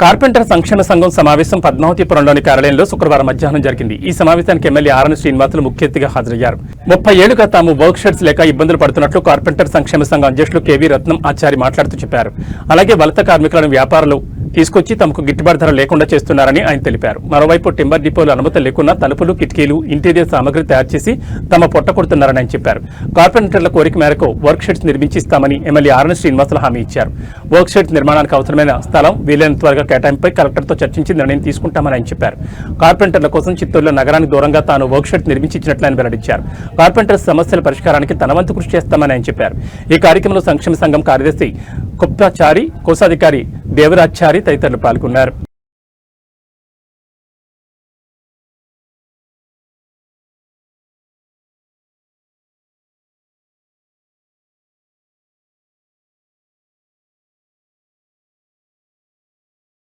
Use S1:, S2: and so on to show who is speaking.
S1: Carpenter సంక్షేమ సంఘం సమావేశం పద్మావతిపురంలోని కార్యాలయంలో శుక్రవారం మధ్యాహ్నం జరిగింది. ఈ సమావేశానికి ఎమ్మెల్యే ఆరని శ్రీనివాసులు ముఖ్య అతిథిగా హాజరయ్యారు. 30 ఏళ్లుగా తాము వర్క్ షెడ్స్ లేక ఇబ్బందులు పడుతున్నట్లు కార్పెంటర్ సంక్షేమ సంఘం అధ్యక్షులు కేవీ రత్నం ఆచారి మాట్లాడుతూ చెప్పారు. అలాగే వలస కార్మికులను వ్యాపారాలు తీసుకొచ్చి తమకు గిట్టుబాటు ధర లేకుండా చేస్తున్నారని ఆయన తెలిపారు. మరోవైపు టింబర్ డిపోలు అనుమతి లేకున్నా తలుపులు, కిటికీలు, ఇంటీరియర్ సామగ్రి తయారు చేసి తమ పొట్ట కొడుతున్నారని ఆయన చెప్పారు. కార్పెంటర్ల కోరిక మేరకు వర్క్ షెడ్స్ నిర్మించిస్తామని ఎమ్మెల్యే ఆరని శ్రీనివాసులు హామీ ఇచ్చారు. వర్క్ షెడ్స్ నిర్మాణానికి అవసరమైన స్థలం వీలైనంత త్వరగా కేటాయింపై కలెక్టర్తో చర్చించి నిర్ణయం తీసుకుంటామని ఆయన చెప్పారు. కార్పెంటర్ల కోసం చిత్తూరులో నగరానికి దూరంగా తాను వర్క్ షెడ్స్ నిర్మించినట్లు ఆయన వెల్లడించారు. కార్పెంటర్ సమస్యల పరిష్కారానికి తన వంతు కృషి చేస్తామని ఆయన చెప్పారు. ఈ కార్యక్రమంలో సంక్షేమ సంఘం కార్యదర్శి కుప్తాచారి, కోశాధికారి దేవరాచారి తదితరులు పాల్గొన్నారు.